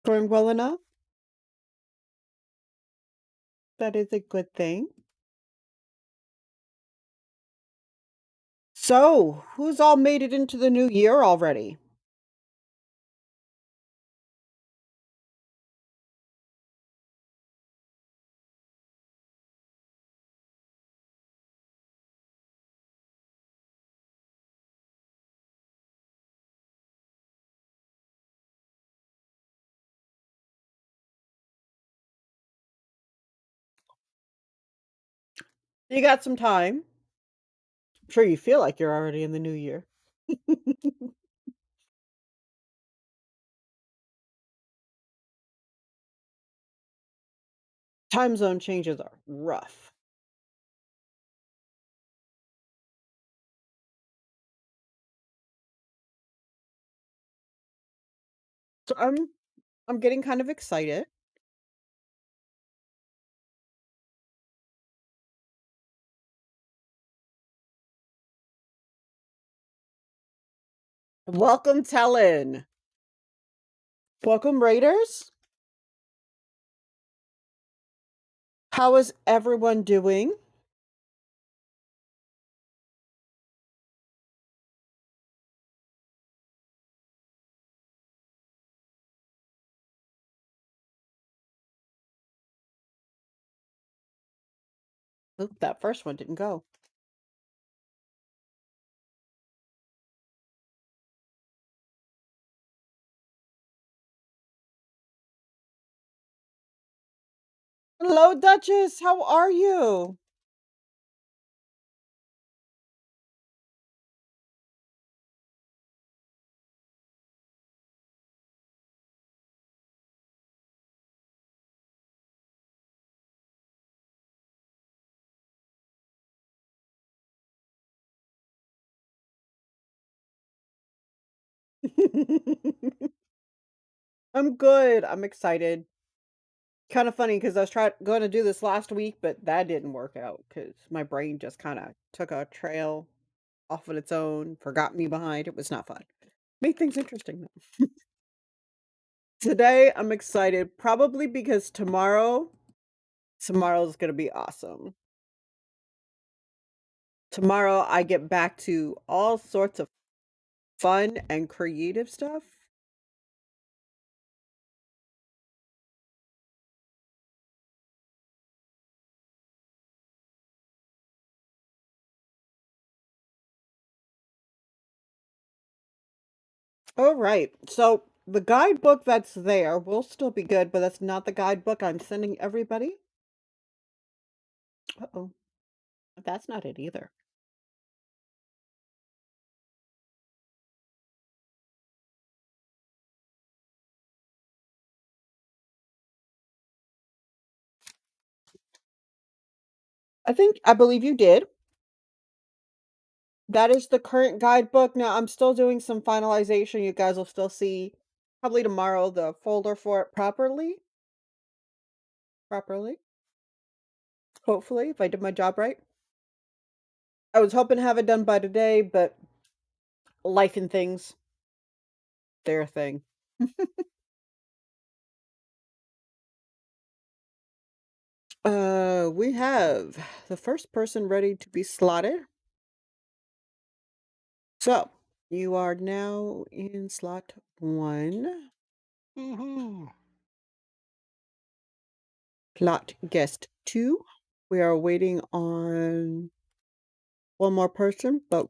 Going well enough? That is a good thing. So, who's all made it into the new year already? You got some time. I'm sure you feel like you're already in the new year. Time zone changes are rough. So I'm getting kind of excited. Welcome, Tellin. Welcome, Raiders. How is everyone doing? Oop, that first one didn't go. Hello, Duchess. How are you? I'm good. I'm excited. Kind of funny because I was trying going to do this last week, but that didn't work out because my brain just kind of took a trail off on its own, forgot me behind. It was not fun. Made things interesting though. Today I'm excited probably because tomorrow's gonna be awesome. Tomorrow I get back to all sorts of fun and creative stuff. All right. So the guidebook that's there will still be good, but that's not the guidebook I'm sending everybody. Uh-oh. That's not it either. I believe you did. That is the current guidebook. Now I'm still doing some finalization. You guys will still see probably tomorrow the folder for it properly. Hopefully, if I did my job right. I was hoping to have it done by today, but life and things, they're a thing. We have the first person ready to be slotted. So you are now in slot one. Woohoo! Slot guest two. We are waiting on one more person, but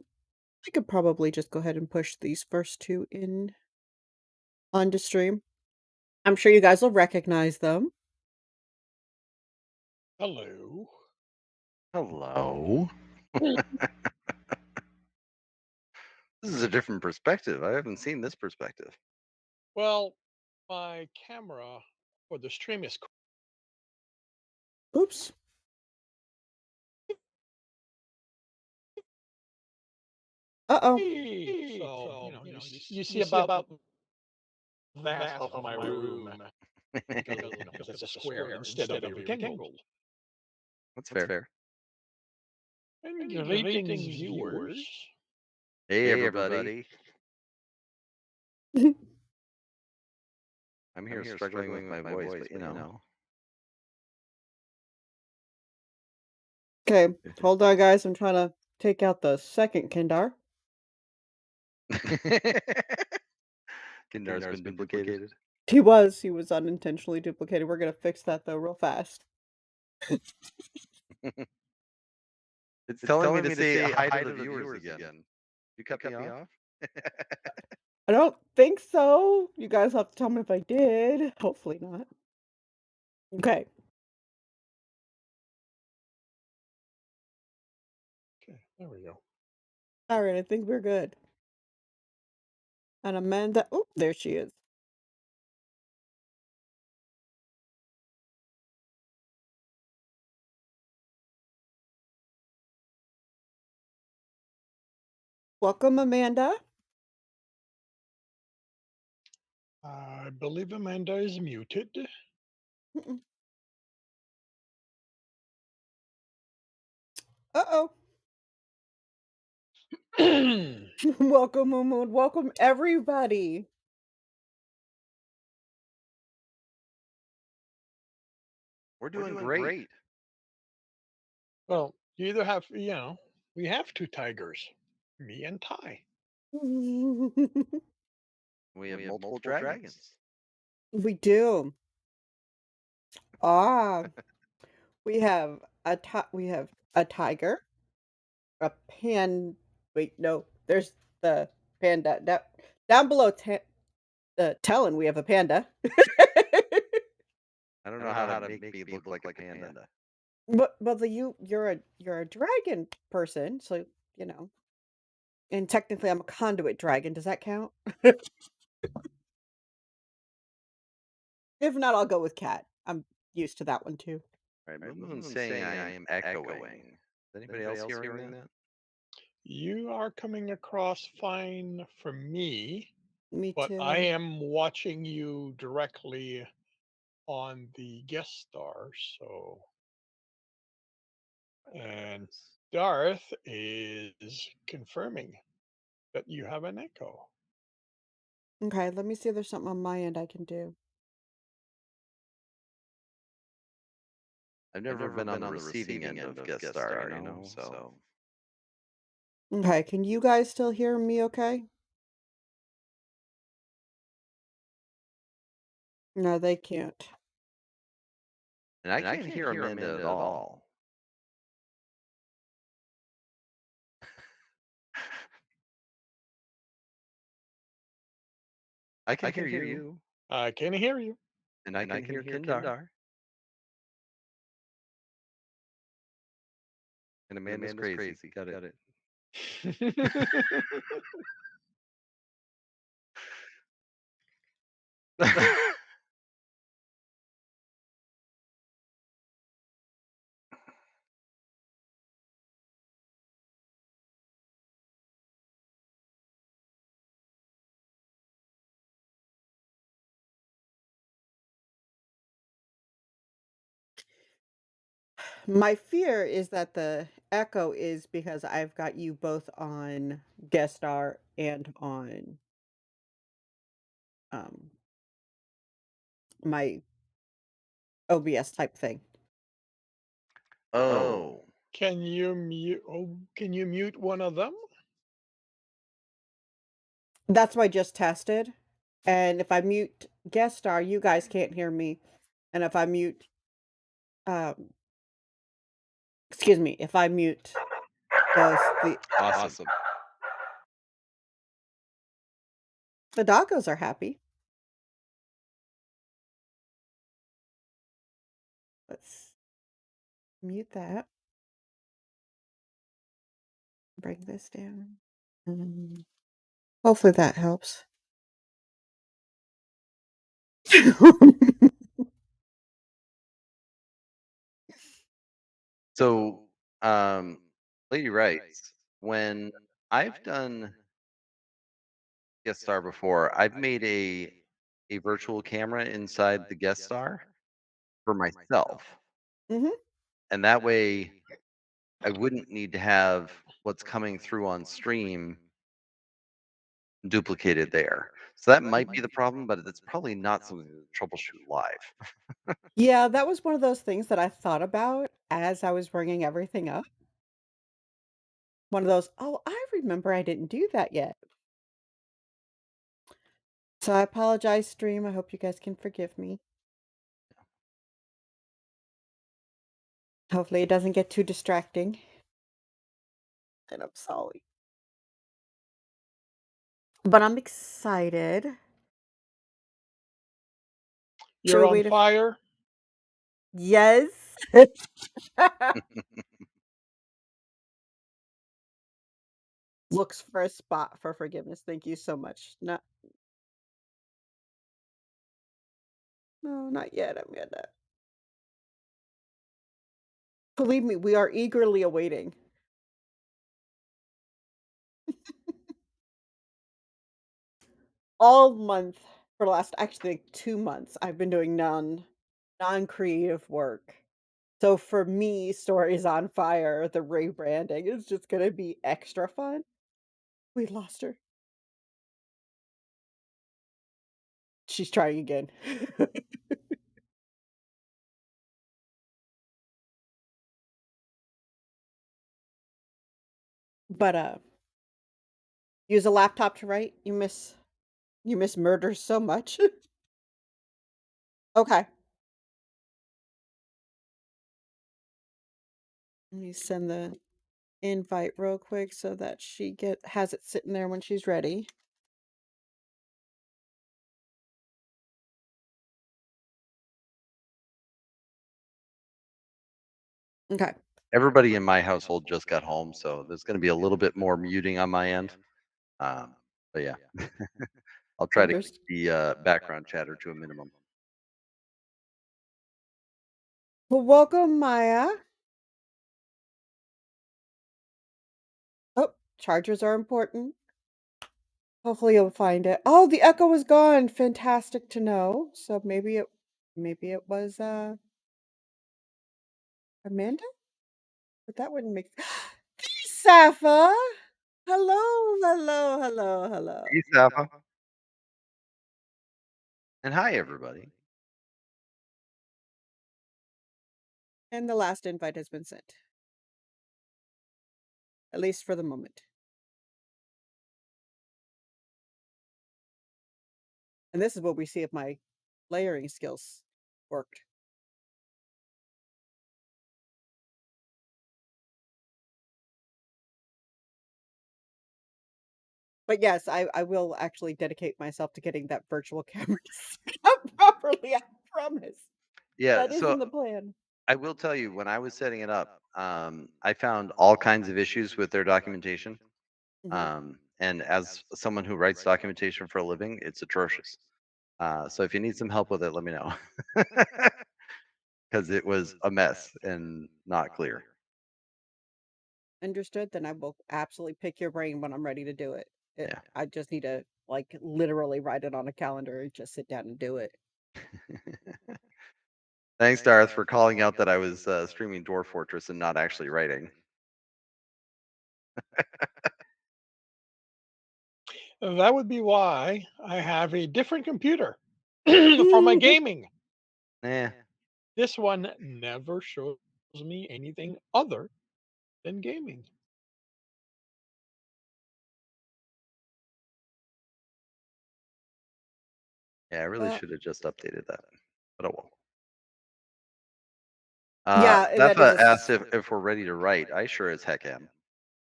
I could probably just go ahead and push these first two in onto stream. I'm sure you guys will recognize them. Hello. Hello. This is a different perspective. I haven't seen this perspective. Well, my camera for the stream is Oops. Uh-oh. crazy, so you see about that of my room because it's a square instead of a rectangle. That's fair. And greetings, viewers. Hey, everybody. I'm here struggling with my voice, but Okay, hold on, guys. I'm trying to take out the second Kindar. Kindar's been duplicated. He was unintentionally duplicated. We're gonna fix that though real fast. It's telling me to say hi to the viewers again. You cut me off? I don't think so. You guys have to tell me if I did. Hopefully not. Okay. Okay, there we go. All right, I think we're good. And Amanda, oh, there she is. Welcome, Amanda. I believe Amanda is muted. Mm-mm. Uh-oh. Welcome, Moon. Welcome, everybody. We're doing great. Well, you either have, we have two tigers, me and Ty. We have multiple dragons. We do. Ah, we have a tiger, a pan. Wait, no, there's the panda. Down below the Talon, we have a panda. I don't know how to make me look like a panda. But you're a dragon person, so you know. And technically, I'm a conduit dragon. Does that count? If not, I'll go with cat. I'm used to that one too. All right, Moon's saying I am echoing. Is anybody else hearing that? You are coming across fine for me, Me but I too. am watching you directly on the guest star, so and Darth is confirming that you have an echo. Okay, let me see if there's something on my end I can do. I've never been on the receiving end of guest star, so Okay, can you guys still hear me okay? No, they can't. and I can't hear Amanda at all. I can hear you, I can hear you. and I can hear Kindar, and Amanda's crazy. Got it. My fear is that the echo is because I've got you both on guest star and on um my OBS type thing. Oh, Can you mute? Oh, can you mute one of them? That's what I just tested. And if I mute guest star, you guys can't hear me. And if I mute um excuse me, if I mute the awesome. the doggos are happy. Let's mute that. Bring this down. Hopefully that helps. So, um, Lady writes, when I've done guest star before, I've made a virtual camera inside the guest star for myself, Mhm. and that way I wouldn't need to have what's coming through on stream duplicated there. So that might be the problem, but it's probably not something to troubleshoot live. Yeah, that was one of those things that I thought about as I was bringing everything up. One of those, "Oh, I remember I didn't do that yet." So I apologize, stream. I hope you guys can forgive me. Hopefully it doesn't get too distracting. And I'm sorry. But I'm excited. You're True on way to fire. Yes. Looks for a spot for forgiveness. Thank you so much. Not No, not yet. I'm gonna Believe me, we are eagerly awaiting. All month for the last actually like 2 months, I've been doing non-creative work. So for me, Stories on Fire, the rebranding is just gonna be extra fun. We lost her. She's trying again. But, use a laptop to write? You miss murder so much. Okay. Let me send the invite real quick so that she get has it sitting there when she's ready. Okay. Everybody in my household just got home, so there's going to be a little bit more muting on my end. Um, but yeah, I'll try to keep Unders the background chatter to a minimum. Well, welcome, Maya. Oh, chargers are important. Hopefully you'll find it. Oh, the echo was gone. Fantastic to know. So maybe it was Amanda? But that wouldn't make Sappha. Hello, hello, hello, hello. Hey, Safa. And hi, everybody. And the last invite has been sent, at least for the moment. And this is what we see if my layering skills worked. But yes, I will actually dedicate myself to getting that virtual camera set up properly. I promise. Yeah, That is so in the plan. I will tell you, when I was setting it up, I found all kinds of issues with their documentation. Mhm. And as someone who writes documentation for a living, it's atrocious. So if you need some help with it, let me know. Because it was a mess and not clear. Understood, then I will absolutely pick your brain when I'm ready to do it. Yeah. I just need to, like, literally write it on a calendar and just sit down and do it. Thanks, Darth, for calling out that I was streaming Dwarf Fortress and not actually writing. That would be why I have a different computer for my gaming. Eh, This one never shows me anything other than gaming. yeah, I really Well, should have just updated that. But oh well. yeah, that is a Betha asked s if we're ready to write. I sure as heck am.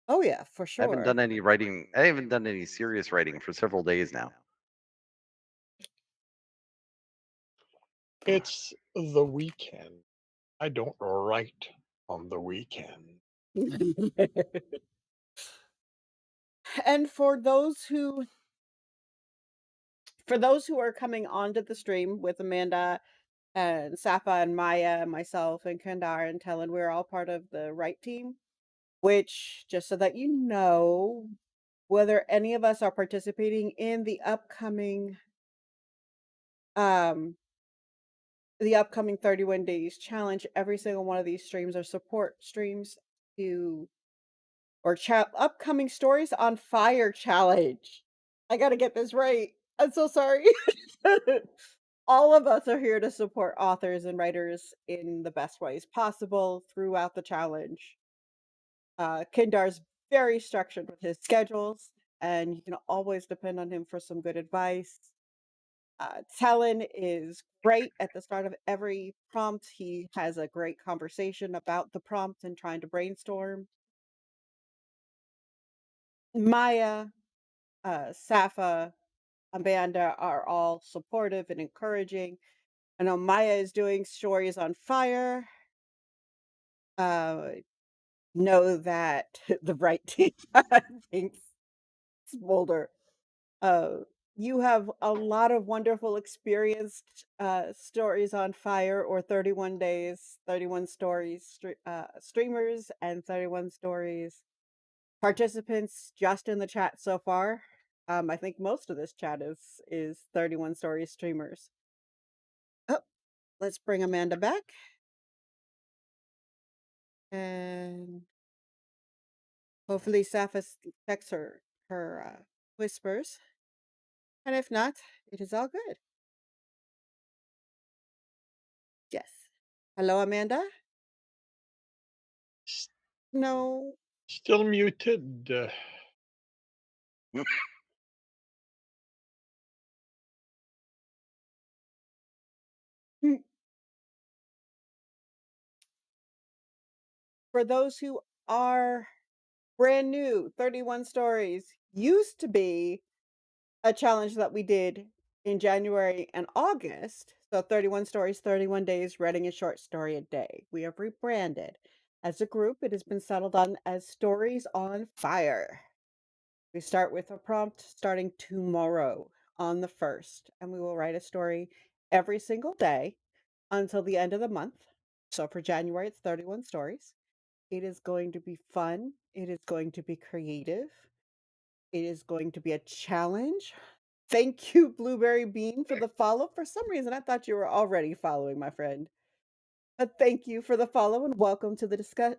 Oh, yeah, for I haven't done sure. any writing. I haven't done any serious writing for several days now. It's the weekend. I don't write on the weekend. And for those who are coming onto the stream with Amanda and Safa and Maya and myself and Kandar and Tellen, we're all part of the right team, which, just so that you know, whether any of us are participating in um the upcoming 31 days challenge, every single one of these streams are support streams to upcoming stories on fire challenge. I got to get this right. I'm so sorry. All of us are here to support authors and writers in the best ways possible throughout the challenge. Kindar's very structured with his schedules, and you can always depend on him for some good advice. Talon is great at the start of every prompt. He has a great conversation about the prompt and trying to brainstorm. Maya, Safa, Amanda are all supportive and encouraging. I know Maya is doing stories on fire. Uh, know that the right team thinks Smolder. Uh, you have a lot of wonderful experienced stories on fire or 31 days, 31 stories, streamers and 31 stories. Participants just in the chat so far. I think most of this chat is 31 stories streamers. Oh, let's bring Amanda back. And hopefully Safa checks her whispers. And if not, it is all good. Yes. Hello, Amanda? S- No. Still muted. Mm, For those who are brand new, 31 stories used to be a challenge that we did in January and August. So 31 stories, 31 days, writing a short story a day. We have rebranded. As a group, it has been settled on as Stories on Fire. We start with a prompt starting tomorrow on the 1st, and we will write a story every single day until the end of the month. So for January, it's 31 stories. It is going to be fun. It is going to be creative. It is going to be a challenge. Thank you, Blueberry Bean, for the follow. For some reason, I thought you were already following, my friend. But thank you for the follow and welcome to the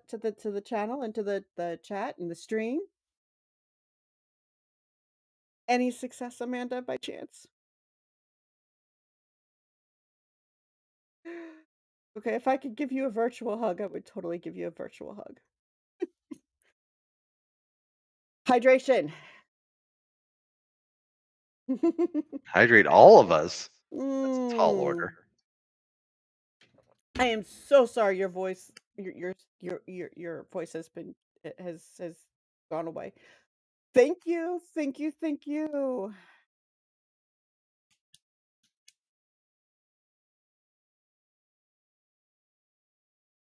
to the channel and to the chat and the stream. Any success, Amanda, by chance? Okay, if I could give you a virtual hug, I would totally give you a virtual hug. Hydration. Hydrate all of us. That's a tall Mm. order. I am so sorry your voice your voice has been has gone away. Thank you. Thank you. Thank you.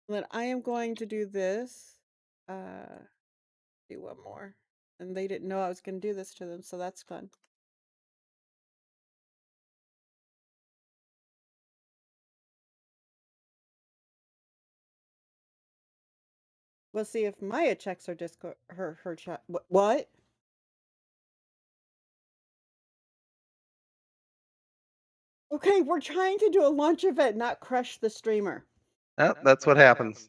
Then I am going to do this. Uh do one more. And they didn't know I was going to do this to them, so that's fun. We'll see if Maya checks her Discord her chat. What? Okay, we're trying to do a launch event, not crush the streamer. Oh, that's what happens.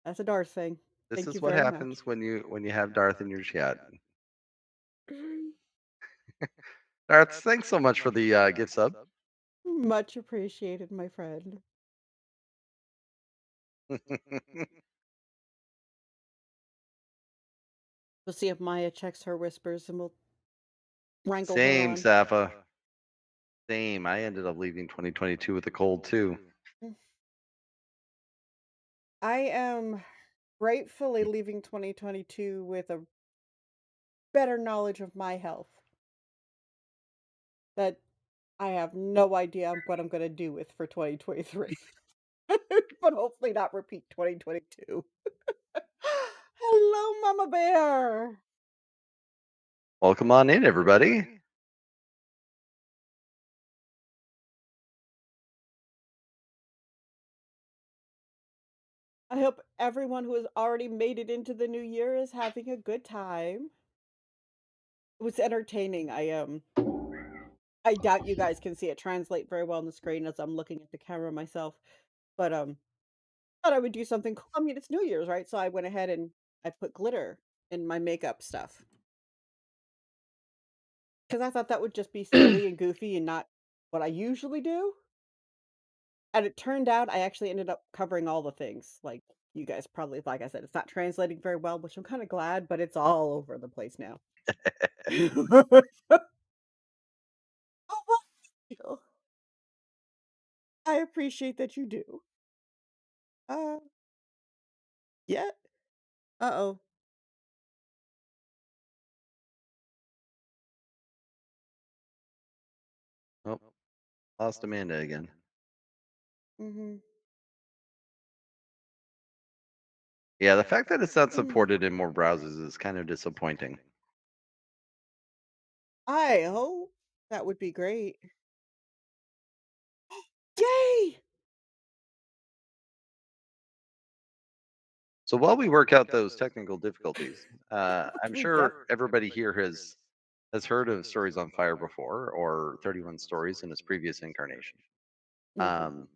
That's a Darth thing. This Thank you is what very much. happens when you have Darth in your chat. Darth, thanks so much for the gift sub. Much appreciated, my friend. We'll see if Maya checks her whispers and we'll wrangle her Same, on. Safa. Same. I ended up leaving 2022 with a cold too. I am gratefully leaving 2022 with a better knowledge of my health that I have no idea what I'm going to do with for 2023. But hopefully not repeat 2022. Hello, Mama Bear. Welcome on in, everybody. I hope everyone who has already made it into the new year is having a good time. It was entertaining. I doubt you guys can see it translate very well on the screen as I'm looking at the camera myself. But thought I would do something cool. I mean, it's New Year's, right? So I went ahead and I put glitter in my makeup stuff. because I thought that would just be silly and goofy and not what I usually do. And it turned out I actually ended up covering all the things. Like you guys probably, like I said, it's not translating very well, which I'm kind of glad, but it's all over the place now. Oh, well, thank you. I appreciate that you do. Uh, yeah. Uh-oh. Oh, lost Amanda again. Mhm. Yeah, the fact that it's not Mm. supported in more browsers is kind of disappointing. I hope that would be great. Yay! So while we work out those technical difficulties, I'm We def sure everybody here has heard of Stories on Fire before, or 31 Stories in its previous incarnation. Mhm. Um,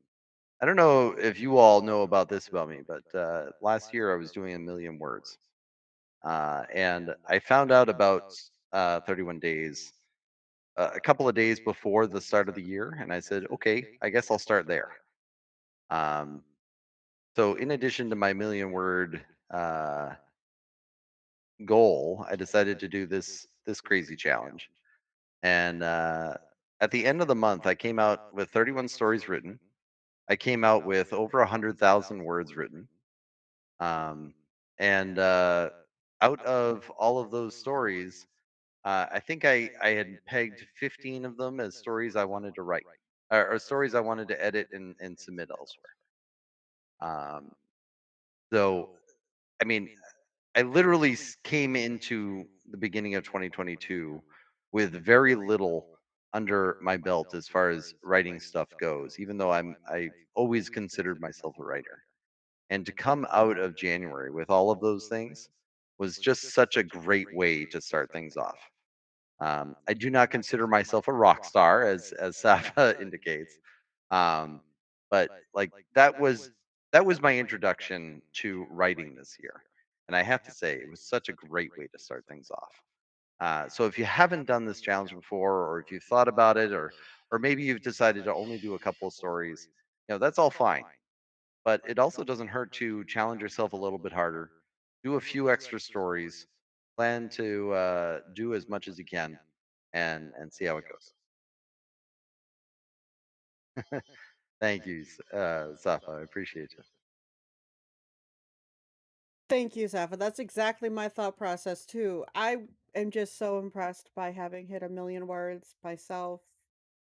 I don't know if you all know about this about me, but last year I was doing a million words, and I found out about 31 days a couple of days before the start of the year, and I said, okay, I guess I'll start there. Um, so in addition to my million word uh, goal, I decided to do this crazy challenge. And at the end of the month, I came out with 31 stories written. I came out with over 100,000 words written. Um, and out of all of those stories, I think I had pegged 15 of them as stories I wanted to write, or stories I wanted to edit and submit elsewhere. Um, so, I mean, I literally came into the beginning of 2022 with very little under my belt as far as writing stuff goes, even though I always considered myself a writer. And to come out of January with all of those things was just such a great way to start things off. I do not consider myself a rock star, as Safa indicates, um, but like that was my introduction to writing this year, and I have to say it was such a great way to start things off. So if you haven't done this challenge before, or if you've thought about it, or maybe you've decided to only do a couple of stories, that's all fine. But it also doesn't hurt to challenge yourself a little bit harder, do a few extra stories, plan to do as much as you can, and see how it goes. Thank you, Safa. I appreciate you. Thank you, Safa. That's exactly my thought process too. I am just so impressed by having hit a million words myself.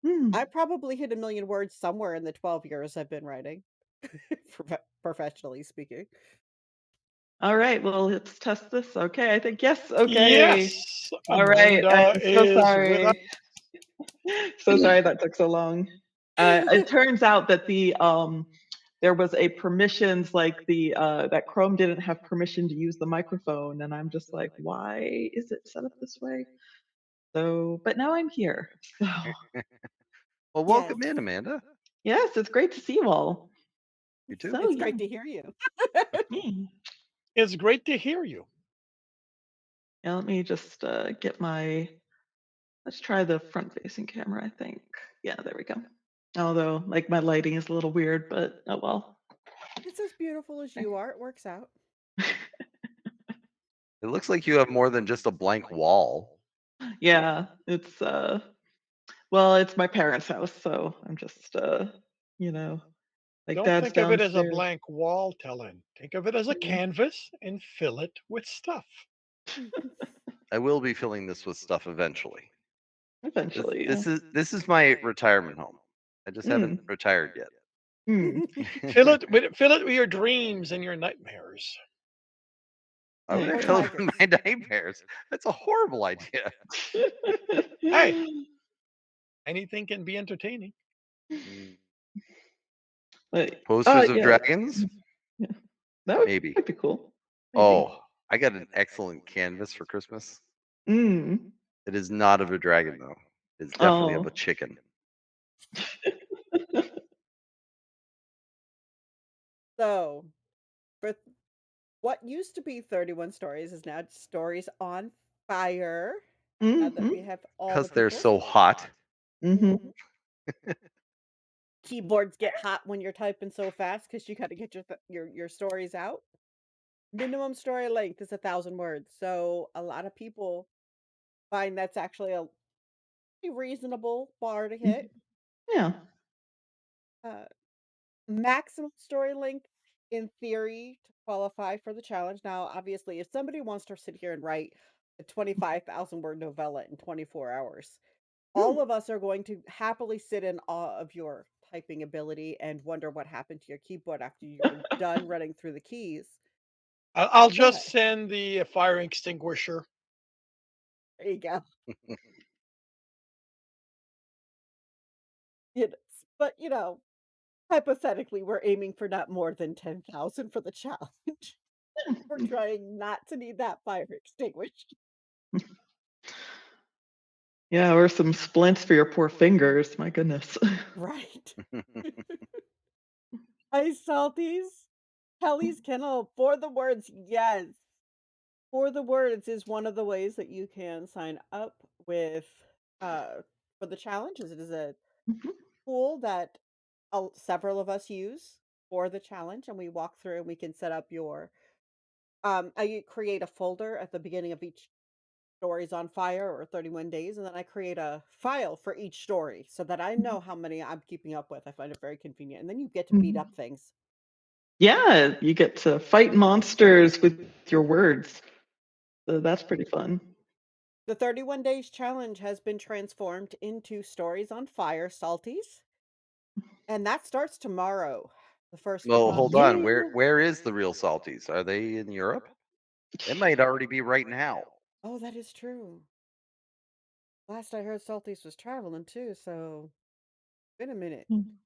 I Hmm. probably hit a million words somewhere in the 12 years I've been writing, professionally speaking. All right, well, let's test this. Okay, I think yes. Okay. Yes, All right. Amanda I'm so is with us. sorry. So sorry that took so long. It turns out that there was a permissions like that Chrome didn't have permission to use the microphone, and I'm just like, why is it set up this way? So, but now I'm here. So Well, Yes. welcome in, Amanda. yes, it's great to see you all. You too. So It's yeah. great to hear you. Hmm. It's great to hear you. Yeah, let me just get my. Let's try the front-facing camera. I think. Yeah, there we go. Although, like, my lighting is a little weird, but oh well. It's as beautiful as you are. It works out. It looks like you have more than just a blank wall. Yeah, it's well, it's my parents' house, so I'm just you know, like Don't dad's think of it as a downstairs. blank wall, Tellen. Think of it as a Yeah, canvas and fill it with stuff. I will be filling this with stuff eventually. This eventually, yeah. this is this is my retirement home. I just haven't Mm, retired yet. mm, Fill it with your dreams and your nightmares. I there wouldn't Or you fill it tigers. with my nightmares. That's a horrible idea. Hey, go. anything can be entertaining. Mm, Like, Posters of yeah, dragons? yeah, that would Maybe. might be cool. Maybe. Oh, I got an excellent canvas for Christmas. Mm. It is not of a dragon though. It's definitely of a Oh. chicken. So, for what used to be 31 stories is now stories on fire. now that Mhm. we have all the Because they're peoples. so hot. Mhm. Mhm. Keyboards get hot when you're typing so fast because you gotta get your stories out. Minimum story length is 1,000 words, so a lot of people find that's actually a pretty reasonable bar to Mhm. hit. Yeah. Uh, Maximum story length, in theory, to qualify for the challenge. Now, obviously, if somebody wants to sit here and write a 25,000 word novella in 24 hours, all Mm. of us are going to happily sit in awe of your typing ability and wonder what happened to your keyboard after you were done running through the keys. I'll But just send the fire extinguisher. there you go. You know, but hypothetically, we're aiming for not more than 10,000 for the challenge. We're trying not to need that fire extinguished. Yeah, or some splints for your poor fingers, my goodness. Right. Ice salties. Kelly's Kennel for the words. Yes. For the words is one of the ways that you can sign up with uh for the challenges. It is a Mhm. tool that several of us use for the challenge, and we walk through and we can set up your I create a folder at the beginning of each stories on fire or 31 days, and then I create a file for each story so that I know how many I'm keeping up with. I find it very convenient. And then you get to beat Mhm. up things. Yeah, you get to fight monsters with your words. So that's pretty fun. The 31 days challenge has been transformed into stories on fire salties, and that starts tomorrow, the first Well, one. hold on. Yeah. Where is the real salties? Are they in Europe? It might already be right now. Oh, that is true. Last I heard Salties was traveling too, so been a minute. Mm.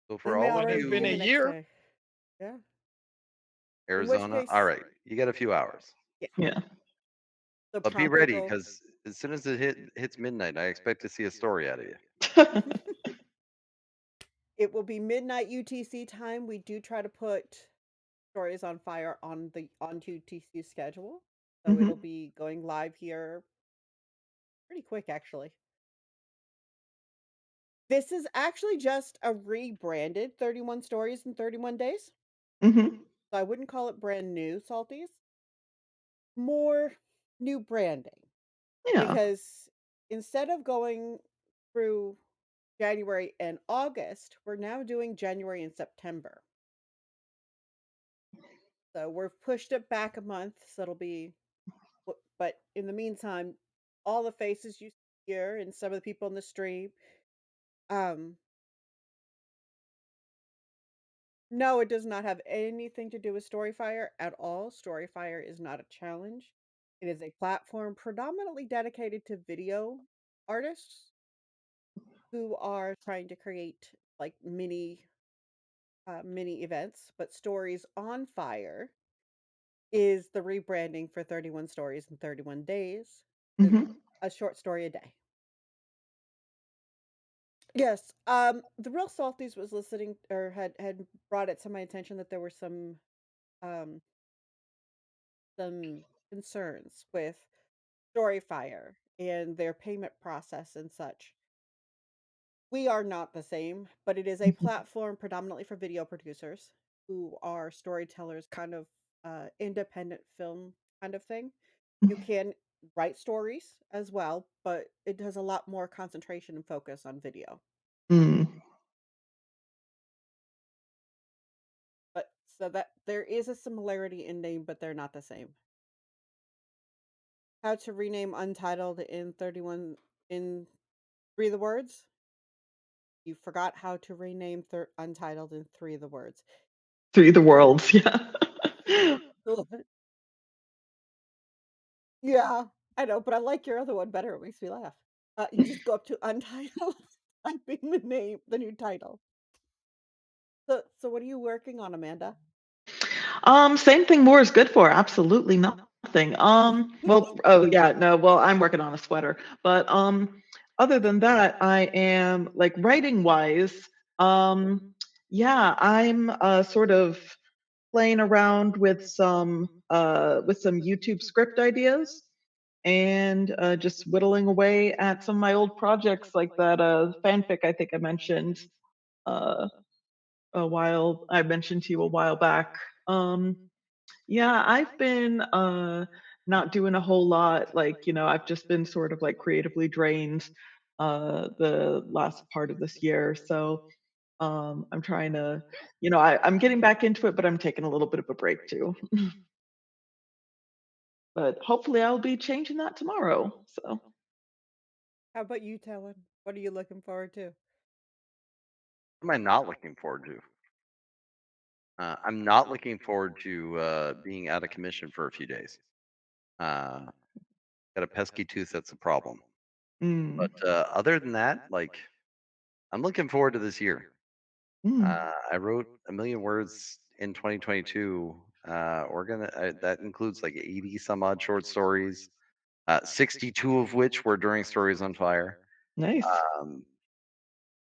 So They for may all of Might already have be been in a the you, next year. day. Yeah. In which Arizona, all case, right, you got a few hours. yeah. Yeah. So But be pronto ready go. because as soon as it hits midnight, I expect to see a story out of you. It will be midnight UTC time. We do try to put stories on fire on UTC schedule. So it'll Mhm. be going live here pretty quick actually. This is actually just a rebranded 31 stories in 31 days. Mhm. So I wouldn't call it brand new salties. More new branding Yeah. because instead of going through January and August, we're now doing January and September. So we've pushed it back a month. So it'll be, but in the meantime, all the faces you see here and some of the people in the stream. Um, no, it does not have anything to do with Storyfire at all. Storyfire is not a challenge. It is a platform predominantly dedicated to video artists who are trying to create like mini events. But Stories on Fire is the rebranding for 31 stories in 31 days. It's Mhm. a short story a day. Yes. The Real Salties was listening or had brought it to my attention that there were um some concerns with Storyfire and their payment process and such. We are not the same, but it is a Mhm. platform predominantly for video producers who are storytellers, kind of independent film kind of thing. You can write stories as well, but it has a lot more concentration and focus on video. Mm. But so that there is a similarity in name, but they're not the same. How to rename Untitled in 31 in 3 the words? You forgot how to rename Untitled in 3 the words. Through the You just worlds, yeah. yeah, I know, but I like your other one better. It makes me laugh. You just go up to Untitled, typing the name, the new title. So what are you working on, Amanda? Same thing more is good for, absolutely nothing. Well, oh yeah, no, well, I'm working on a sweater, but other than that, I am like writing wise, yeah, I'm sort of playing around with some YouTube script ideas. and just whittling away at some of my old projects, like that fanfic I think I mentioned uh, I mentioned to you a while back. Yeah, I've been not doing a whole lot. Like, I've just been sort of like creatively drained the last part of this year. So I'm trying to, I'm getting back into it, but I'm taking a little bit of a break too. But hopefully I'll be changing that tomorrow. So, How about you, Talon? What are you looking forward to? What am I not looking forward to? I'm not looking forward to being out of commission for a few days. Uh, got a pesky tooth that's a problem. mm, But other than that, like, I'm looking forward to this year. mm, I wrote a million words in 2022. That includes like 80 some odd short stories, 62 of which were during Stories on Fire. nice. Um,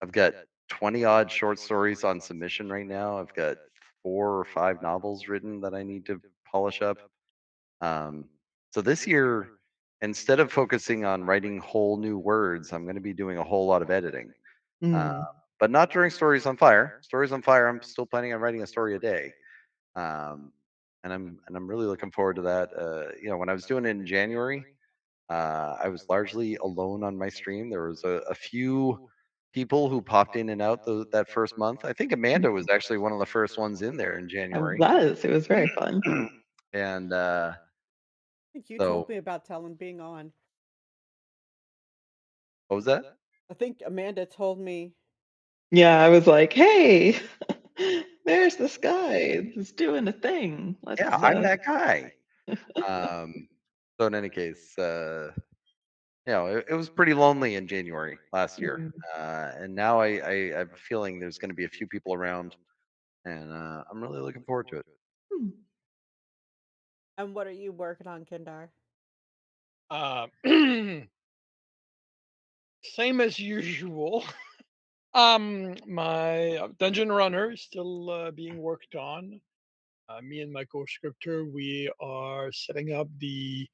I've got 20 odd short stories on submission right now. I've got 4 or 5 novels written that I need to polish up. Um, so this year, instead of focusing on writing whole new words, I'm going to be doing a whole lot of editing. Uh, Mm, but not during Stories on Fire. Stories on Fire, I'm still planning on writing a story a day. Um, and I'm really looking forward to that. When I was doing it in January, I was largely alone on my stream. There was a few people who popped in and out that first month. I think Amanda was actually one of the first ones in there in I January. was. It was very fun. And I think you told so, me about Talon being on. what was that? I think Amanda told me. Yeah, I was like, hey, there's this guy who's doing a thing. Yeah, Let's I'm that guy. Um, so in any case, it was pretty lonely in January last year, mm, and now I have a feeling there's going to be a few people around, and I'm really looking forward to it. mm. And what are you working on, Kendar? Uh, same as usual. My Dungeon Runner is still being worked on. Me and my co-scripter, we are setting up the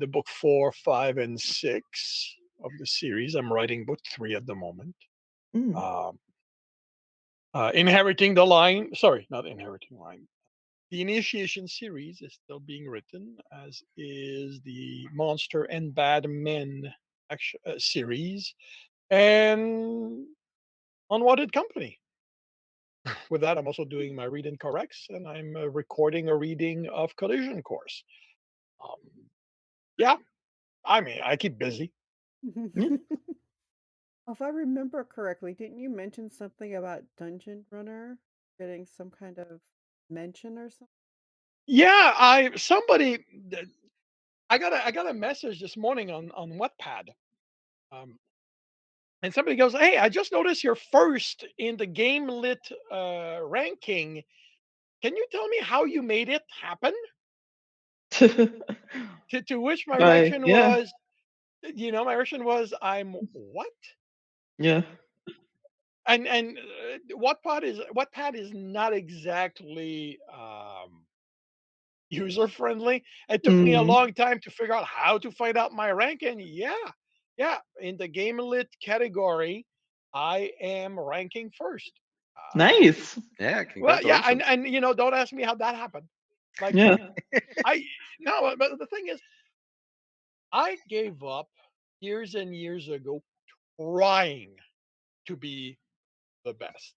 book 4, 5, and 6 of the series. I'm writing book 3 at the moment. Mm, Um, inheriting the line. Sorry, not inheriting line. The Initiation series is still being written, as is the Monster and Bad Men series, and Unwanted Company. With that, I'm also doing my read and corrects, and I'm recording a reading of Collision Course. Um, yeah, I mean, I keep busy. yeah. If I remember correctly, didn't you mention something about Dungeon Runner getting some kind of mention or something? Yeah, I got a message this morning on Wattpad. Um, and somebody goes, "Hey, I just noticed you're first in the game lit ranking. Can you tell me how you made it happen?" To which my Right. reaction Yeah. was, "I'm what?" Yeah. And Wattpad is not exactly user friendly. It took me a Mm, long time to figure out how to find out my rank, and yeah, in the game lit category, I am ranking first. Uh, nice. Yeah, well, yeah, and congratulations. and don't ask me how that happened. Like Yeah. I no, but the thing is, I gave up years and years ago trying to be the best.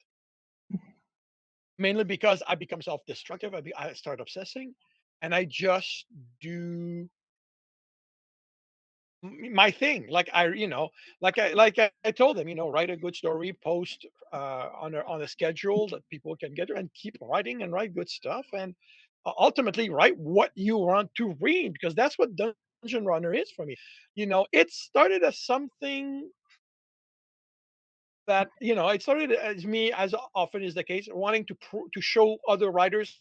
Mainly because I become self-destructive. I start obsessing, and I just do my thing. Like I told them, write a good story, post on a schedule that people can get, and keep writing and write good stuff, and ultimately write what you want to read, because that's what Dungeon Runner is for me. It started as something that it started as me, as often is the case, wanting to show other writers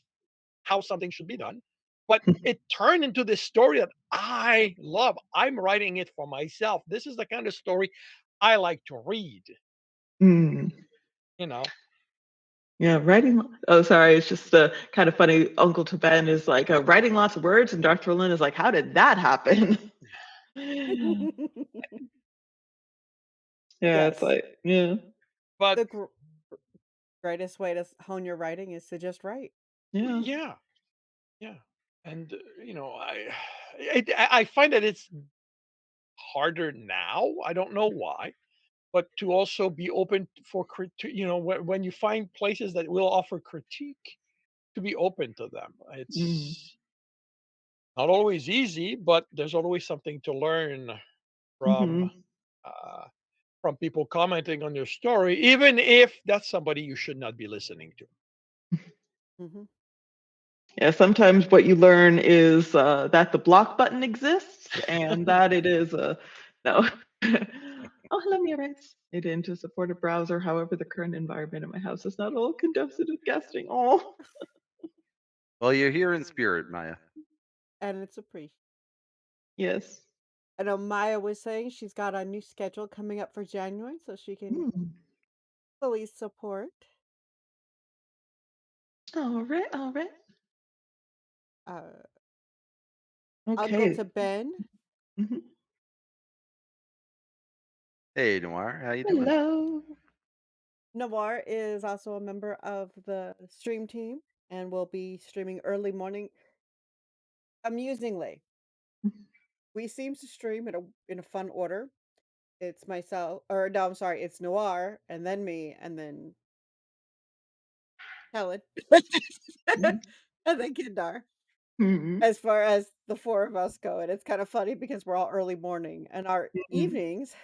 how something should be done. But it turned into this story that I love. I'm writing it for myself. This is the kind of story I like to read, Mm. you know. Yeah, writing. Oh, sorry. It's just kind of funny. Uncle to Ben is like writing lots of words, and Dr. Lynn is like, how did that happen? Yeah, it's Yes. like yeah. But The greatest way to hone your writing is to just write. Yeah. yeah, yeah, and I find that it's harder now. I don't know why, but to also be open for when you find places that will offer critique, to be open to them. Mm. It's not always easy, but there's always something to learn from Mhm. uh, from people commenting on your story, even if that's somebody you should not be listening to. Mhm. Yeah, sometimes what you learn is, that the block button exists and that it is a no. "Oh, hello, Mira. It into a supportive browser. However, the current environment in my house is not all conducive to guesting." Oh, Well, you're here in spirit, Maya. And it's appreciated. yes. I know Maya was saying she's got a new schedule coming up for January, so she can Mm. fully support. Alright, alright. Uh, Uncle Okay. to Ben. Mhm. Hey, Noir, how you doing? Hello. Nawar is also a member of the stream team and will be streaming early morning. Amusingly, we seem to stream in a fun order. It's myself, or no, I'm sorry, it's Noir, and then me, and then Helen, Mhm. and then Kindar. Mhm. As far as the four of us go, and it's kind of funny because we're all early morning, and our Mhm. evenings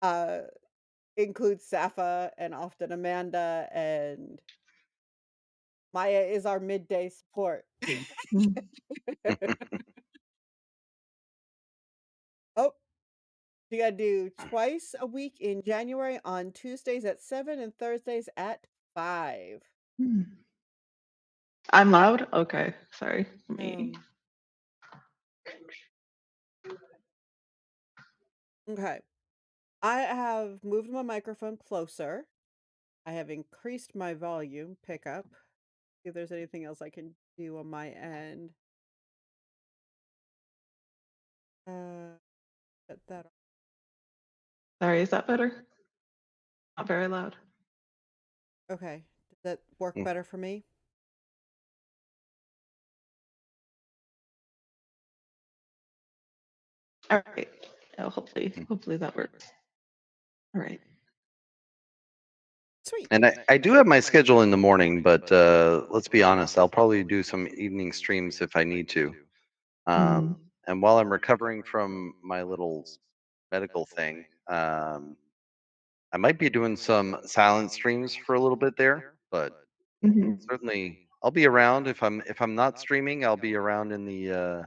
uh include Safa and often Amanda, and Maya is our midday support. Mhm. Oh, you gotta do twice a week in January on Tuesdays at 7 and Thursdays at 5. Mhm. I'm loud? Okay, sorry. Let me Um, okay. I have moved my microphone closer. I have increased my volume pickup. See if there's anything else I can do on my end. Uh, Set that sorry, is that better? Not very loud. okay. Does that work better for me? Alright. Oh, hopefully that works. Alright. Sweet. And I do have my schedule in the morning, but let's be honest, I'll probably do some evening streams if I need to. Mm. And while I'm recovering from my little medical thing, I might be doing some silent streams for a little bit there, but Mhm. certainly I'll be around. If I'm not streaming, I'll be around in the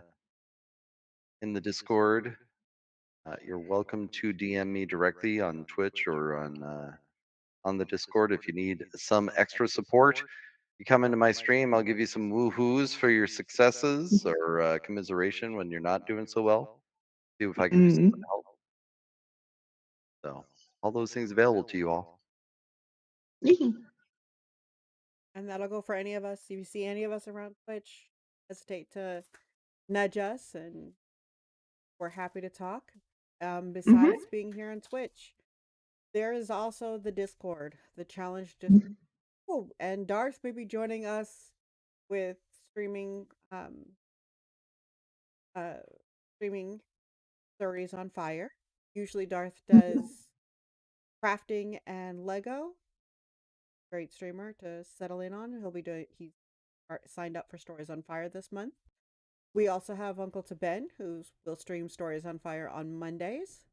Discord. You're welcome to DM me directly on Twitch or on the Discord if you need some extra support. You come into my stream, I'll give you some woohoos for your successes or commiseration when you're not doing so well. See if I can do something to Mm. help. So all those things available to you all. Yee. And that'll go for any of us. If you see any of us around Twitch, hesitate to nudge us, and we're happy to talk. Besides Mhm. being here on Twitch, there is also the Discord, the challenge. Mhm. Oh, and Darth may be joining us with uh, streaming stories on fire. Usually, Darth Mhm. does crafting and Lego. Great streamer to settle in on. He's signed up for Stories on Fire this month. We also have Uncle to Ben, who will stream Stories on Fire on Mondays.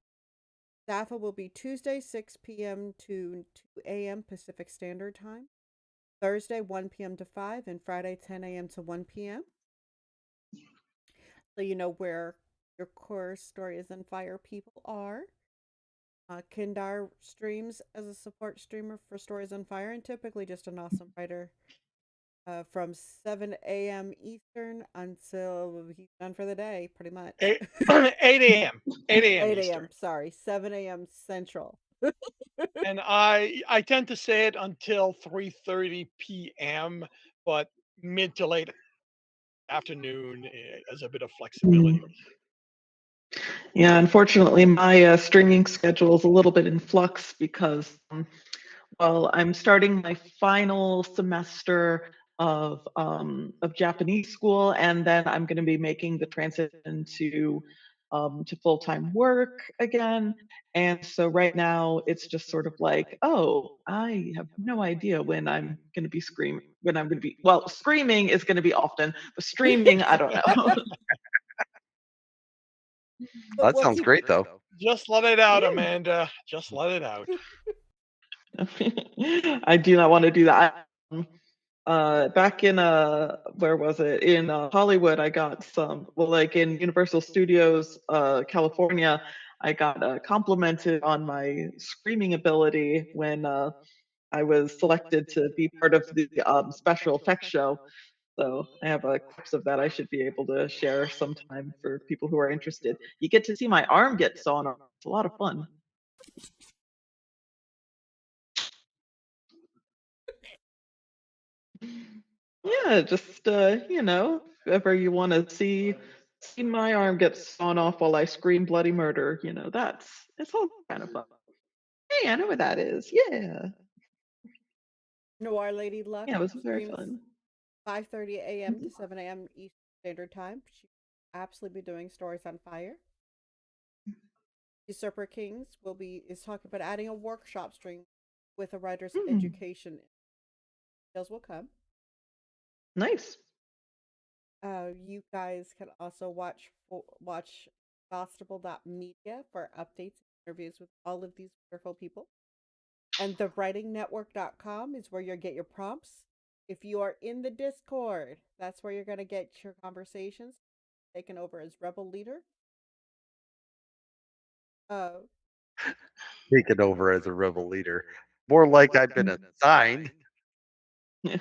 Safa will be Tuesday, 6 p.m. to 2 a.m. Pacific Standard Time. Thursday, 1 p.m. to 5, and Friday, 10 a.m. to 1 p.m. So you know where your core Stories on Fire people are. Kindar streams as a support streamer for Stories on Fire, and typically just an awesome writer from 7 a.m. Eastern until he's done for the day, pretty much. 8, 8 a.m. 8 a.m. 8 Eastern. a.m., sorry, 7 a.m. Central. And I tend to say it until 3:30 p.m., but mid to late afternoon as a bit of Mm. flexibility. Yeah, unfortunately, my streaming schedule is a little bit in flux because, well, I'm starting my final semester of Japanese school, and then I'm going to be making the transition to full-time work again. And so right now, it's just sort of like, oh, I have no idea when I'm going to be screaming. When I'm going to be well, screaming is going to be often, but streaming, I don't know. But That once sounds you great, though. Just let it out, Yeah. Amanda. Just let it out. I do not want to do that. Back in where was it? In Hollywood, I got some. Well, like in Universal Studios, California, I got complimented on my screaming ability when I was selected to be part of the special effects show. So I have clips of that I should be able to share sometime for people who are interested. You get to see my arm get sawn off. It's a lot of fun. Yeah, just if ever you want to see my arm get sawn off while I scream bloody murder, that's it's all kind of fun. Hey, I know what that is. Yeah, Noir Lady Luck yeah, it was very streams fun. 5:30 a.m. to Mhm. 7 a.m. Eastern Standard Time. She will absolutely be doing Stories on Fire. Usurper Kings is talking about adding a workshop stream with a writer's Mm, education. Details will come. nice. You guys can also watch Media for updates and interviews with all of these wonderful people. And thewritingnetwork.com is where you'll get your prompts. If you are in the Discord, that's where you're going to get your conversations taken over as rebel leader. Uh, Taken over as a rebel leader. More like I've been assigned. Yeah.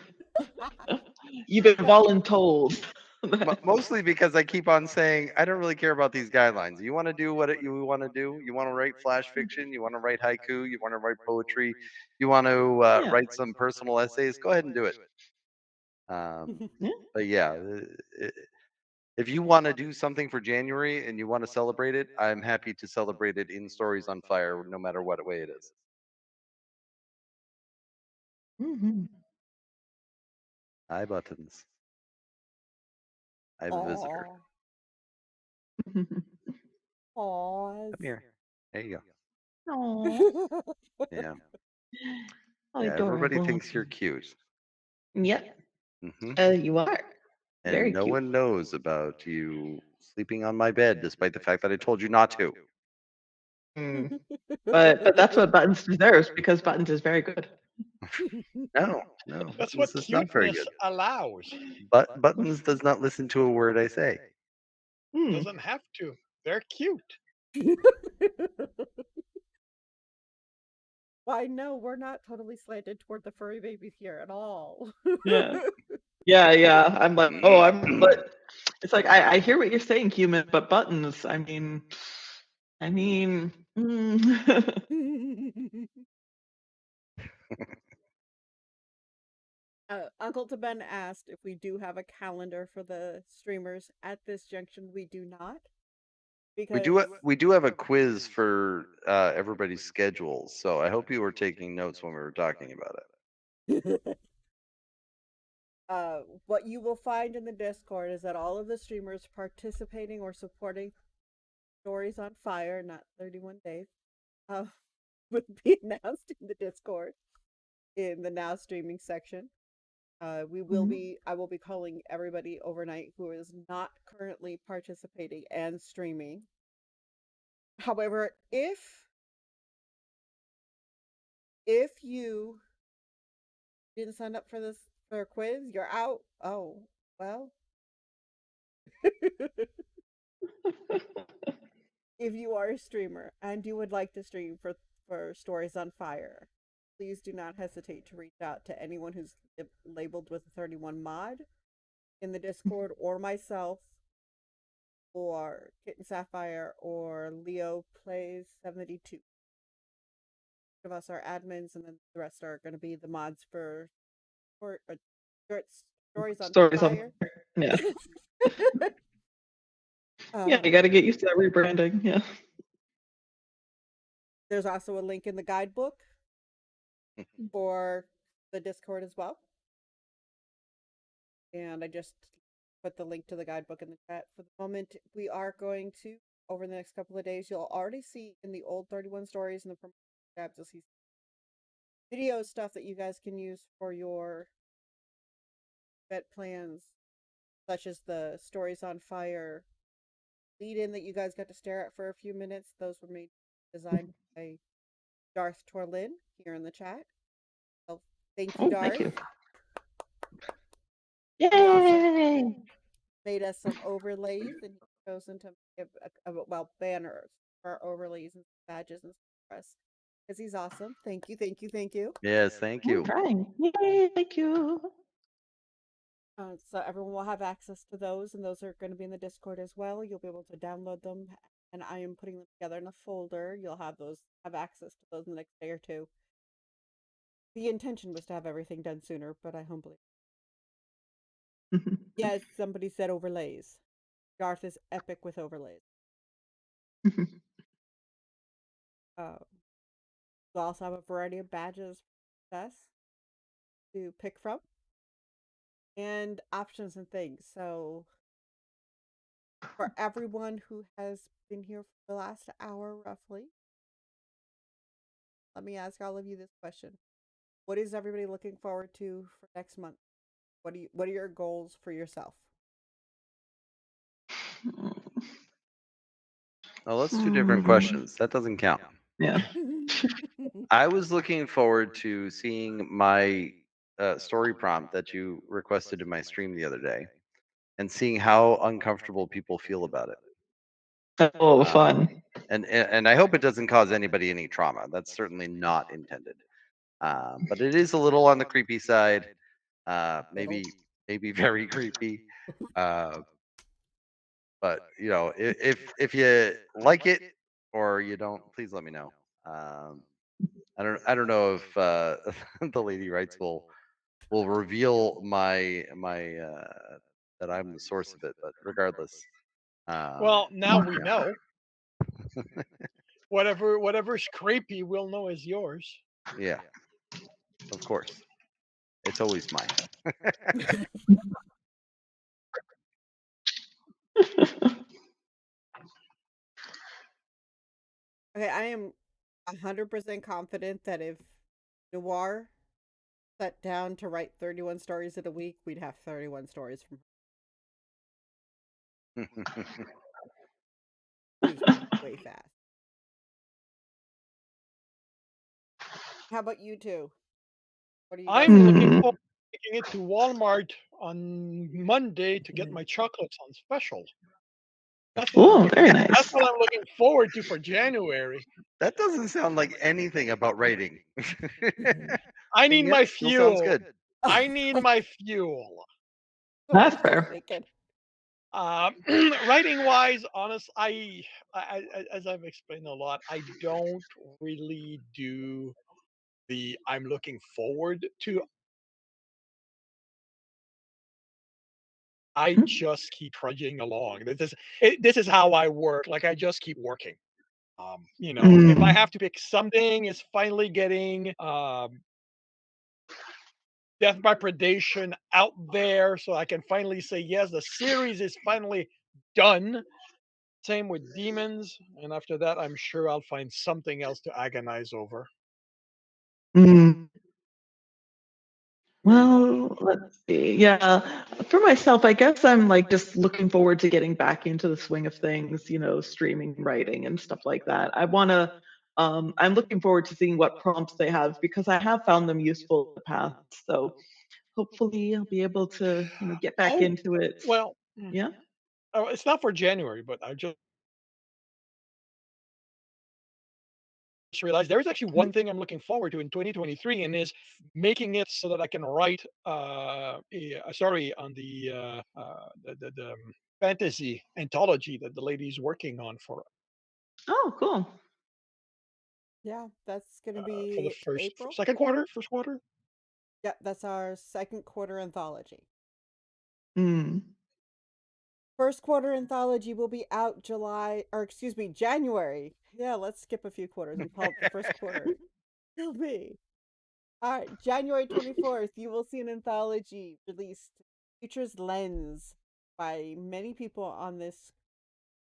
You've been no, voluntold. Mostly because I keep on saying I don't really care about these guidelines. You want to do what you want to do. You want to write flash fiction. You want to write haiku. You want to write poetry. You want to Yeah, write some personal essays. Go ahead and do it. yeah. But yeah, if you want to do something for January and you want to celebrate it, I'm happy to celebrate it in Stories on Fire, no matter what way it is. Hmm. Hi, Buttons. I have a visitor. aw, aw. Come here. There you Oh, go. Yeah. Yeah. Everybody adorable. thinks you're cute. Yep, Hmm. you are And very no cute. one knows about you sleeping on my bed, despite the fact that I told you not to. Mm. But that's what Buttons deserves because Buttons is very good. No, no, That's Buttons what is not very cuteness good. allows. But Buttons does not listen to a word I say. Mm. Doesn't have to. They're cute. Why, no, we're not totally slanted toward the furry babies here at all. Yeah. Yeah, yeah. I'm like, oh, but it's like I hear what you're saying, human, but Buttons, mm. Uncle to Ben asked if we do have a calendar for the streamers. At this junction, we do not because We do have a quiz for everybody's schedules, so I hope you were taking notes when we were talking about it. what you will find in the Discord is that all of the streamers participating or supporting Stories on Fire, not 31 days, uh, would be announced in the Discord in the now streaming section. Mhm. I will be calling everybody overnight who is not currently participating and streaming. However, if you didn't sign up for this for a quiz, you're out. Oh, well. If you are a streamer and you would like to stream for Stories on Fire, please do not hesitate to reach out to anyone who's labeled with a 31 mod in the Discord or myself or Kitten Sapphire or Leo Plays 72. Of us are admins, and then the rest are going to be the mods for Stories on Stories on Fire. Yeah. Yeah, you Um, gotta get used to that rebranding, yeah. there's also a link in the guidebook for the Discord as well. And I just put the link to the guidebook in the chat. For the moment, we are going to, over the next couple of days, you'll already see in the old 31 stories and the promotion tabs, you'll see video stuff that you guys can use for your event plans, such as the stories on fire lead in that you guys got to stare at for a few minutes. Those were made designed by Darth Torlin here in the chat. So thank you, Oh, thank Darth. you. He also Yay! made us some overlays and he's chosen to give well banners for our overlays and badges and stuff for us because he's awesome. Thank you, thank you, thank you. Yes, thank I'm you. trying. Yay, thank you. So everyone will have access to those, and those are going to be in the Discord as well. You'll be able to download them, and I am putting them together in a folder. You'll have access to those in the next day or two. The intention was to have everything done sooner, but I humbly yes, somebody said overlays. Garth is epic with overlays. Uh, we'll also have a variety of badges for us to pick from and options and things. So for everyone who has been here for the last hour roughly, let me ask all of you this question. What is everybody looking forward to for next month? What are your goals for yourself? Oh, that's two different questions. That doesn't count. Yeah. I was looking forward to seeing my story prompt that you requested in my stream the other day and seeing how uncomfortable people feel about it. Oh, fun. And I hope it doesn't cause anybody any trauma. That's certainly not intended. But it is a little on the creepy side. Little. Maybe very creepy. Uh, but if you like it or you don't, please let me know. I don't know if the lady writes will reveal my that I'm the source of it, but regardless, Well, now we yeah, know. Whatever's creepy, we'll know is yours. yeah, of course, it's always mine. Okay, I am 100% confident that if Noir sat down to write 31 stories in a week, we'd have 31 stories from she's way fast. How about you two? What are you guys I'm looking looking Hmm. forward to taking it to Walmart on Monday to get my chocolates on special. That's what I'm Oh, looking. very That's nice. what I'm looking forward to for January. That doesn't sound like anything about writing. I And need yet, my still sounds fuel. good. I need my fuel. I That's was just fair. thinking. Um, writing wise, honest, as I've explained a lot, I don't really do the I'm looking forward to. I just keep trudging along. This is how I work. Like I just keep working. If I Mm. have to pick something, is finally getting Death by Predation out there, so I can finally say yes, the series is finally done. Same with Demons, and after that, I'm sure I'll find something else to agonize over. Mm. Very good. Well, let's see. Yeah, for myself, I guess I'm like just looking forward to getting back into the swing of things, streaming, writing, and stuff like that. I'm looking forward to seeing what prompts they have because I have found them useful in the past. So hopefully I'll be able to, get back Oh, into it. well, Yeah. oh, it's not for January, but I just realized there is actually one thing I'm looking forward to in 2023, and is making it so that I can write. Sorry, on the fantasy anthology that the lady's working on Oh, cool. Yeah, that's gonna for the be first April. second quarter, first quarter. Yeah, that's our second quarter anthology. Mm. First quarter anthology will be out January. Yeah, let's skip a few quarters and call it the first quarter. It'll be. All right, January 24th, you will see an anthology released, Future's Lens, by many people on this,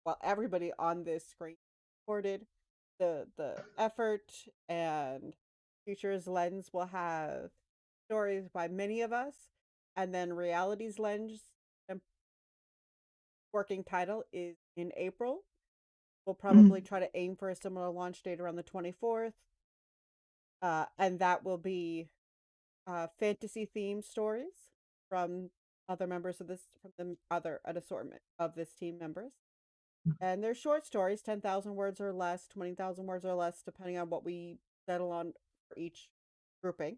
well, everybody on this screen supported the effort, and Future's Lens will have stories by many of us, and then Reality's Lens working title is in April. We'll probably Mm, try to aim for a similar launch date around the 24th. And that will be fantasy themed stories from other members of this, from the other, an assortment of this team members. And they're short stories, 10,000 words or less, 20,000 words or less, depending on what we settle on for each grouping.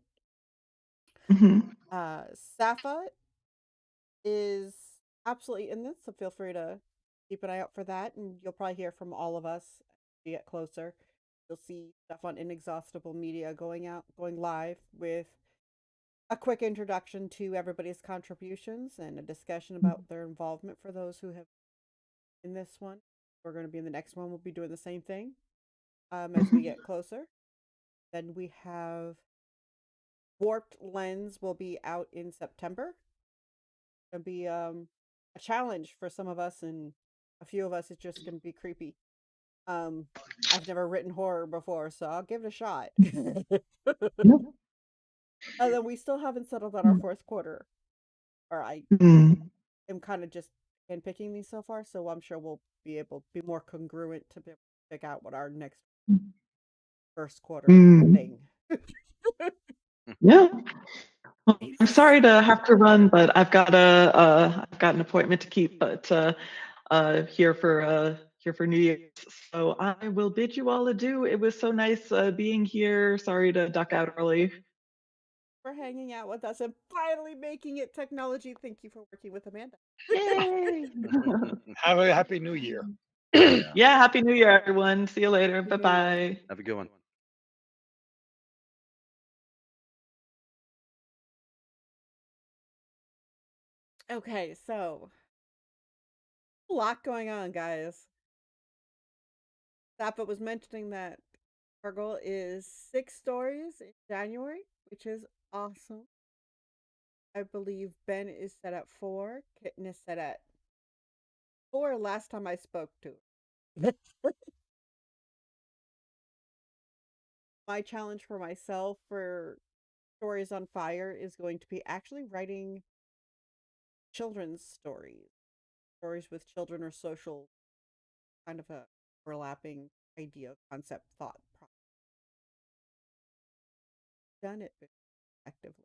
mhm, Safa is absolutely in this, so feel free to keep an eye out for that, and you'll probably hear from all of us as we get closer. You'll see stuff on Inexhaustible Media going live with a quick introduction to everybody's contributions and a discussion about their involvement for those who have in this one. We're going to be in the next one. We'll be doing the same thing as we mhm, get closer. Then we have Warped Lens will be out in September. It'll be a challenge for some of us, and a few of us it's just going to be creepy. Um, I've never written horror before, so I'll give it a shot. yep, And then we still haven't settled on our fourth quarter, or I mm, am kind of just handpicking these so far, so I'm sure we'll be able to be more congruent to be able to pick out what our next first quarter mm, thing. yeah. Well, I'm Yes. sorry to have to run, but I've got an appointment to keep, but here for New Year's. So I will bid you all adieu. It was so nice being here. Sorry to duck out early. For hanging out with us and finally making it technology. Thank you for working with Amanda. Yay! Have a happy new year. Yeah. Yeah, happy New Year, everyone. See you later. Happy Bye New Year. bye. Have a good one. Okay, so a lot going on, guys. Zappa was mentioning that our goal is 6 stories in January, which is awesome. I believe Ben is set at 4. Kitten is set at 4 last time I spoke to her. My challenge for myself for Stories on Fire is going to be actually writing children's stories. Stories with children or social, kind of a overlapping idea, concept, thought. Done it effectively.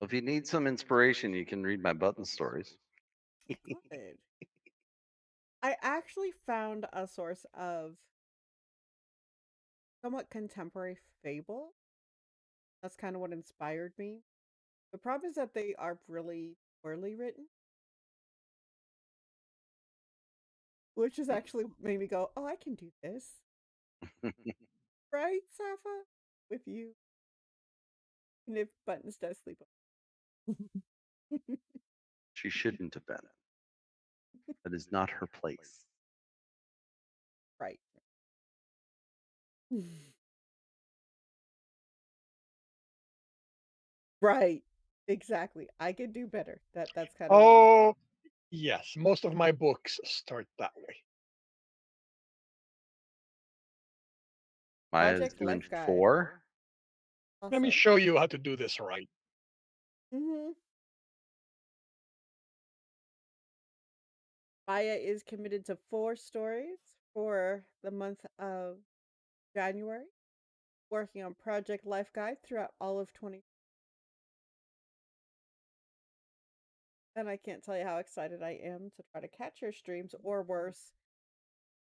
If you need some inspiration, you can read my button stories. Good. I actually found a source of somewhat contemporary fable. That's kind of what inspired me. The problem is that they are really poorly written, which has actually made me go, "Oh, I can do this." Right, Safa? With you. And if Buttons does sleep. She shouldn't have been. That is not her place. Right. Right. Exactly. I could do better. That's kind of what my Oh, yes. Most of my books start that way. Maya's Project doing Life Guide. 4. Let me Awesome. show you how to do this right. Mm-hmm. Maya is committed to 4 stories for the month of January, working on Project Life Guide throughout all of 20. And I can't tell you how excited I am to try to catch your streams, or worse,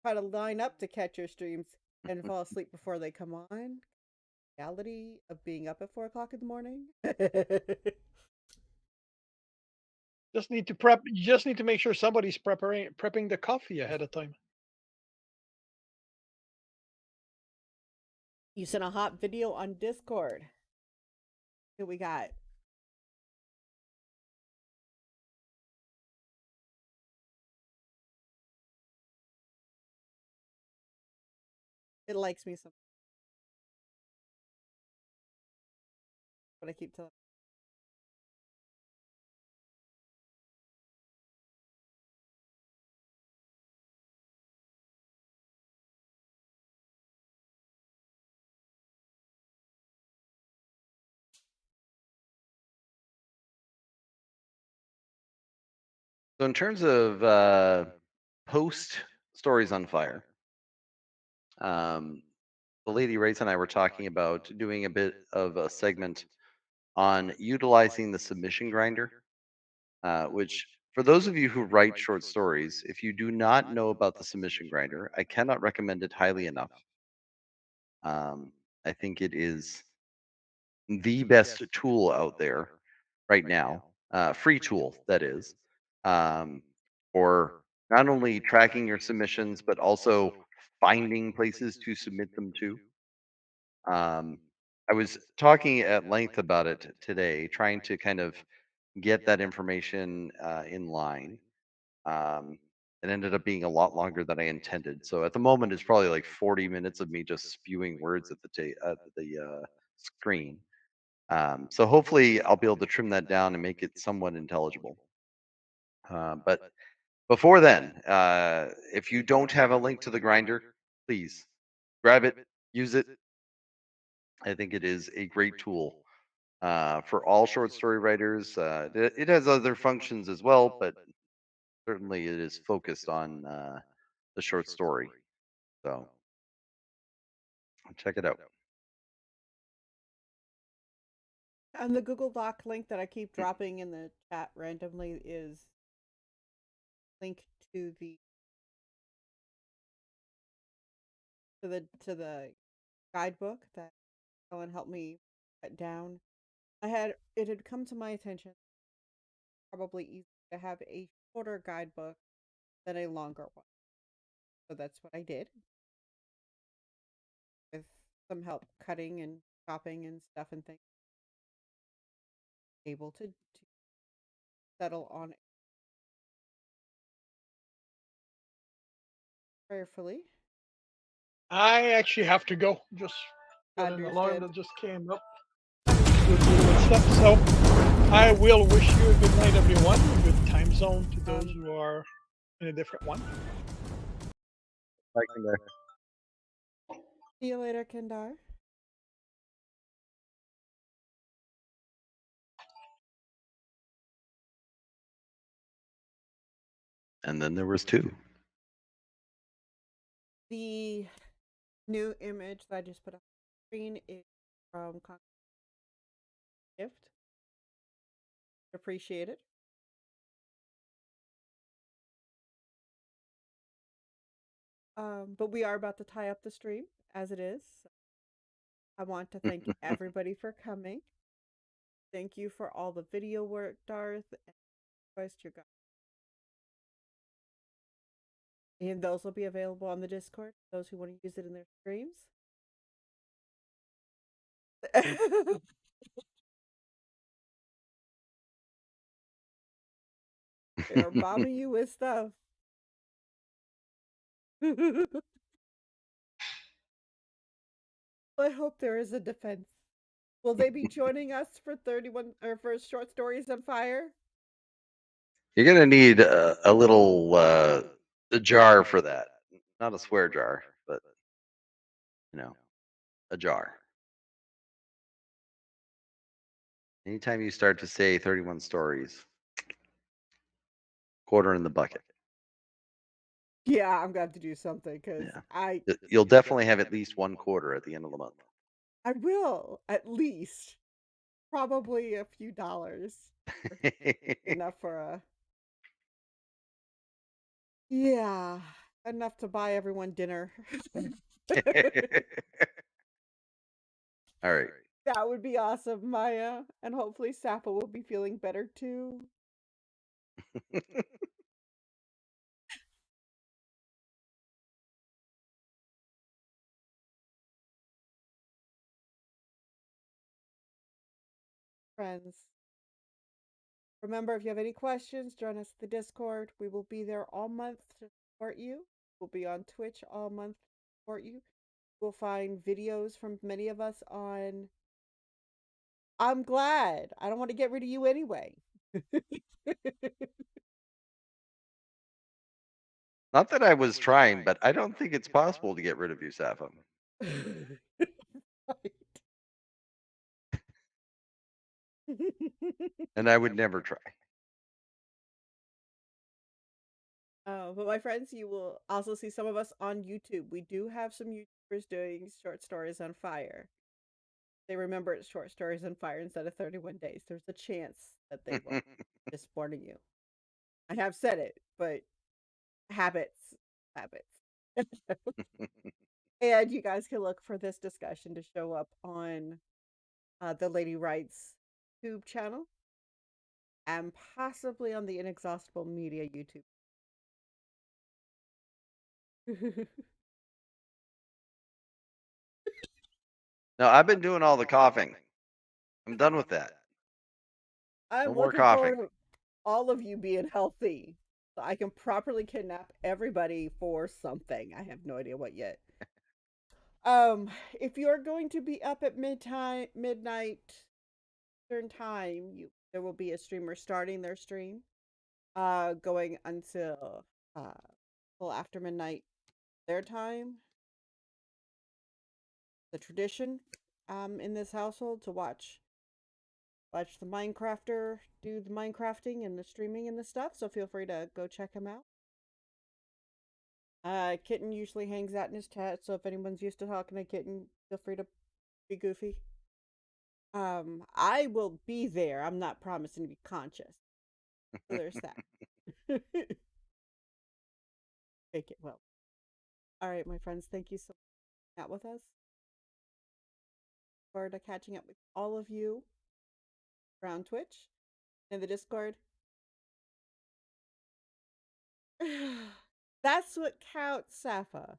try to line up to catch your streams and fall asleep before they come on. Reality of being up at 4 o'clock in the morning. Just need to prep. You just need to make sure somebody's prepping the coffee ahead of time. You sent a hot video on Discord. Here we got It likes me some, but I keep telling. So in terms of post stories on fire, um, the lady Race and I were talking about doing a bit of a segment on utilizing the submission grinder, which for those of you who write short stories, if you do not know about the submission grinder, I cannot recommend it highly enough. I think it is the best tool out there right now, free tool that is, um, for not only tracking your submissions but also finding places to submit them to. Um, I was talking at length about it today, trying to kind of get that information in line. Um, it ended up being a lot longer than I intended. So at the moment, it's probably like 40 minutes of me just spewing words at the screen. So hopefully, I'll be able to trim that down and make it somewhat intelligible. But before then, if you don't have a link to the grinder, please grab it, use it. I think it is a great tool for all short story writers. It has other functions as well, but certainly it is focused on the short story. So check it out. And the Google Doc link that I keep dropping in the chat randomly is linked to the guidebook that Ellen helped me cut down. It had come to my attention probably easy to have a shorter guidebook than a longer one. So that's what I did with some help cutting and chopping and stuff and things. Able to settle on it prayerfully. I actually have to go. Just got an alarm Understood. that just came up. With stuff. So I will wish you a good night, everyone. A good time zone to those who are in a different one. Like in there. See you later, Kendar. And then there was two. The new image that I just put up on the screen is from Gift. Appreciate it. But we are about to tie up the stream as it is. I want to thank everybody for coming. Thank you for all the video work, Darth, and request your guys. And those will be available on the Discord, those who want to use it in their streams. They're bombing you with stuff. I hope there is a defense. Will they be joining us for 31 or for short stories on fire? You're gonna need a little a jar for that. Not a swear jar, but you know, a jar. Anytime you start to say 31 stories, quarter in the bucket. Yeah, I'm gonna have to do something because Yeah. You'll definitely have at least one quarter at the end of the month. I will at least probably a few dollars enough for a yeah enough to buy everyone dinner. All right. That would be awesome, Maya, and hopefully Sappa will be feeling better too. Friends, remember, if you have any questions, join us at the Discord. We will be there all month to support you. We'll be on Twitch all month to support you. will find videos from many of us on. I'm glad. I don't want to get rid of you anyway. Not that I was trying, but I don't think it's possible to get rid of you, Sappho. Right. And I would never try. But my friends, you will also see some of us on YouTube. We do have some YouTubers doing short stories on fire. They remember it's short stories on fire instead of 31 days. There's a chance that they won't. Just warning you. I have said it, but habits, habits. And you guys can look for this discussion to show up on the Lady Writes YouTube channel and possibly on the Inexhaustible Media YouTube. No, I've been doing all the coughing. I'm done with that. No I'm more looking coughing. forward to all of you being healthy so I can properly kidnap everybody for something. I have no idea what yet. If you're going to be up at midnight Eastern time, there will be a streamer starting their stream, going until till after midnight their time. The tradition, in this household to watch the Minecrafter do the Minecrafting and the streaming and the stuff. So feel free to go check him out. Kitten usually hangs out in his chat, so if anyone's used to talking to Kitten, feel free to be goofy. I will be there. I'm not promising to be conscious. So there's that. Take it well. All right, my friends, thank you so much for hanging out with us. Look forward to catching up with all of you around Twitch and the Discord. That's what counts, Safa.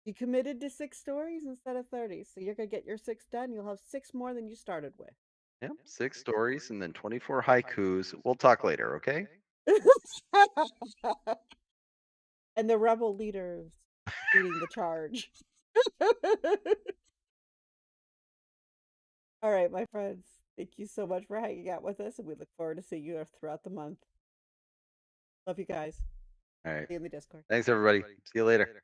You committed to 6 stories instead of 30, so you're gonna get your 6 done. You'll have 6 more than you started with. Yep, 6 stories and then 24 haikus. We'll talk later, okay? And the rebel leaders leading the charge. All right, my friends. Thank you so much for hanging out with us, and we look forward to seeing you throughout the month. Love you guys. All right. See you in the Discord. Thanks, everybody. See you later.